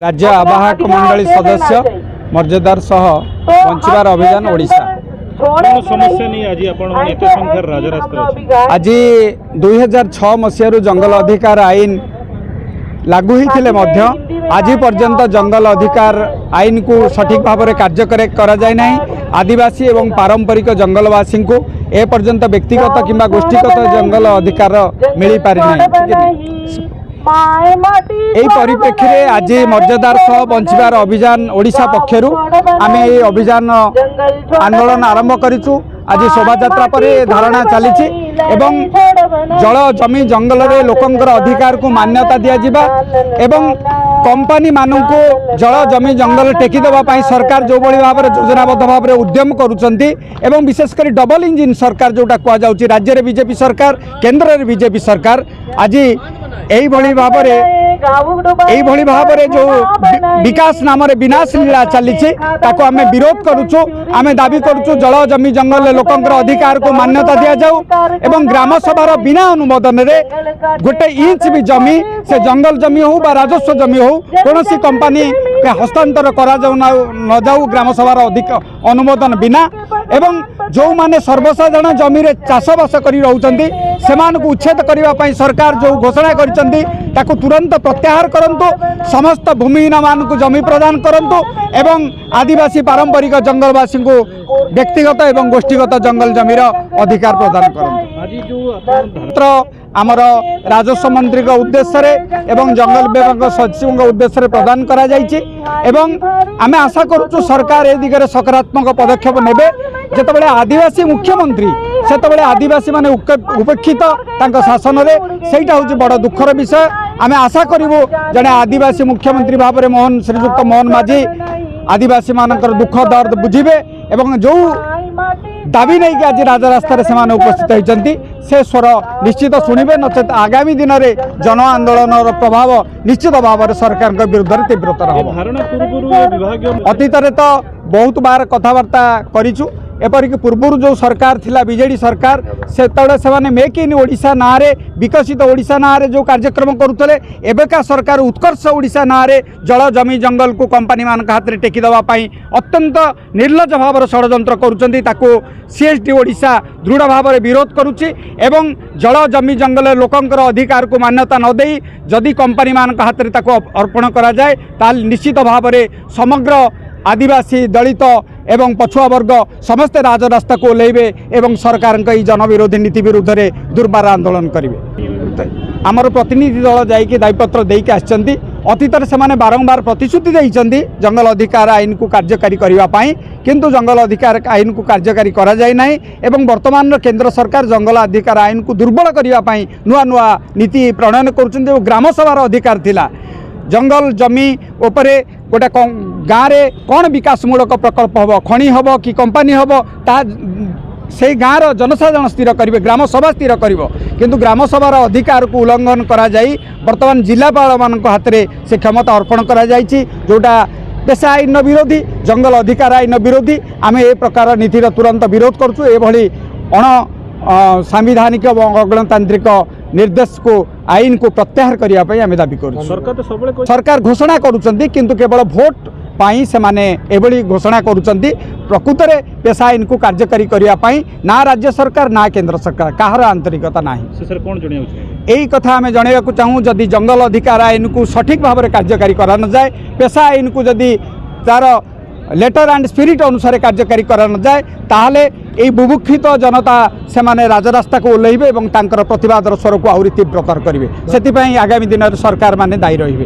राज्य आवाहक मंडली सदस्य मर्यादार सह बंचवार अभियान ओडिशा समस्या नहीं आज आपण एते संख्यार राजरास्ता आज 2006 मसीह जंगल अधिकार आईन लागू होते आज पर्यंत जंगल अधिकार आईन को सठिक भाव में कार्यकारी करा जाय नहीं। आदिवासी एवं पारंपरिक जंगलवासी को ए पर्यंत व्यक्तिगत किंबा गोष्ठीगत जंगल अधिकार मिल पारि नहीं। এই परिप्रेक्षी आज मर्यादार सह बंचवार अभियान ओडिशा पक्षर आम ये अभियान आंदोलन आरंभ करूँ। आज शोभा यात्रा पर धारणा चली जल जमी जंगल रे लोकंकर अधिकार को मान्यता दिया एवं कंपनी मानू को जल जमी जंगल टेकी देवाई सरकार जो भाव में योजनाबद्ध भाव में उद्यम करुँच विशेषकर डबल इंजिन सरकार जोटा कहुच्छी राज्य में बीजेपी सरकार केन्द्र में बीजेपी सरकार आज यही भाव में जो विकास नाम विनाश लीला चली आम विरोध करुचु। आम दाबी करुचु जल जमी जंगल लोकंकर अधिकार को मान्यता दि जाऊ एवं ग्राम सभार बिना अनुमोदन रे गोटे इंच भी जमी से जंगल जमी हो बा राजस्व जमी हो कौन सी कंपनी हस्तांतर करा न जाऊ ग्राम सभार अधिक अनुमोदन बिना एवं जो माने सर्वसाधारण जमी रे चाषबास कर उच्छेद करने सरकार जो घोषणा करछंती ताकू तुरंत प्रत्याहार करंतु। समस्त भूमिहीन मान को जमी प्रदान करंतु एवं आदिवासी पारंपरिक जंगलवासी को व्यक्तिगत एवं गोष्ठीगत जंगल जमीर अधिकार प्रदान करंतु। आमर राजस्व मंत्री उद्देश्य एवं जंगल विभाग सचिव उद्देश्य प्रदान करा जायछि एवं आमे आशा करूछु सरकार ए दिगरे सकारात्मक पदक्षेप नेबे। जेतबेले आदिवासी मुख्यमंत्री सेतबेले आदिवासी माने उपेक्षित तांको शासन रे सेटा होछि बड़ दुखर विषय। आमे आशा करिवो जने आदिवासी मुख्यमंत्री भाव में मोहन श्रीजुक्त मोहन माझी आदिवासी मानकर दुख दर्द बुझिबे एवं जो दाबी नहीं कि आज राजरास्तार से उपस्थित होती से स्वर निश्चित शुणे नचेत आगामी दिन में जन आंदोलन प्रभाव निश्चित भाव में सरकार विरुद्ध में तीव्रतर हम। अतीत तो बहुत बार कथबार्ता करूँ एपरिक पूर्व जो सरकार थिला बीजेडी सरकार से मेक इन ओडिशा ना रे विकसित ओडिशा ना रे जो कार्यक्रम करुले एबेका सरकार उत्कर्ष ओडिशा ना रे जल जमी जंगल को कंपनी मान हाथ में टेकी देवाई अत्यंत निर्लज भाव षड्यंत्र करुँच सीएसडी ओडिशा दृढ़ भाव में विरोध करुच्ची एवं जल जमी जंगल लोकंकर अधिकार को मान्यता नदे जदि कंपनी मान हाथ में अर्पण करा जाए ताल निश्चित भाव में समग्र आदिवासी दलित एवं पछुआ वर्ग समस्ते राजरास्ता को ओह्लैबे एवं सरकार जनविरोधी नीति विरुद्ध में दुर्बार आंदोलन करेंगे। आमर प्रतिनिधि दल जाइए दायीपत्र देके आसछंती अतीत से बारंबार प्रतिश्रुति देइछंती जंगल अधिकार आईन को कार्यकारी करने किंतु जंगल अधिकार आईन को कार्यकारी करा जाय नाही एवं वर्तमान केंद्र सरकार जंगल अधिकार आईन को दुर्बल करने नुआ नुआ नीति प्रणयन करुछंती। ग्राम सभार अधिकार थिला जंगल जमी उपरे गोटे गाँव में कौन विकासमूलक प्रकल्प हम खनि हम कि कंपनी हम ता से गाँव जनसाधारण स्थिर करेंगे ग्राम सभा स्थिर कर किंतु ग्राम सभार अधिकार को उल्लंघन करा जाई वर्तमान जिलापाल मान हाथ में से क्षमता अर्पण करा जायछि जोटा पेशा आईन विरोधी जंगल अधिकार आईन विरोधी। आम ए प्रकार नीतिर तुरंत विरोध करुँ। एभली अण सांविधानिक और गणतांत्रिक निर्देश को आईन को प्रत्याहार करने आम दाबी कर सरकार घोषणा करुँच किंतु केवल भोट पाई से माने एभली घोषणा करुँच प्रकृत में पेशा आईन को कार्यकारी करने ना राज्य सरकार ना केंद्र सरकार कहार आंतरिकता ना यही कथा आम जनवाक चाहूँ जदि जंगल अधिकार आईन को सठिक भाव में कार्यकारी करा न जाए पेशा आईन को जदि तार लेटर एंड स्पिरिट अनुसार कार्यकारी करा न जाए ताहले এই बुभुक्षित जनता से माने राजरास्ता को ओह्लैबे एवं तांकर प्रतिवादर स्वर को आहुरी तीव्रतर करेंगे। से आगामी दिन में सरकार माने दायी रहिबे।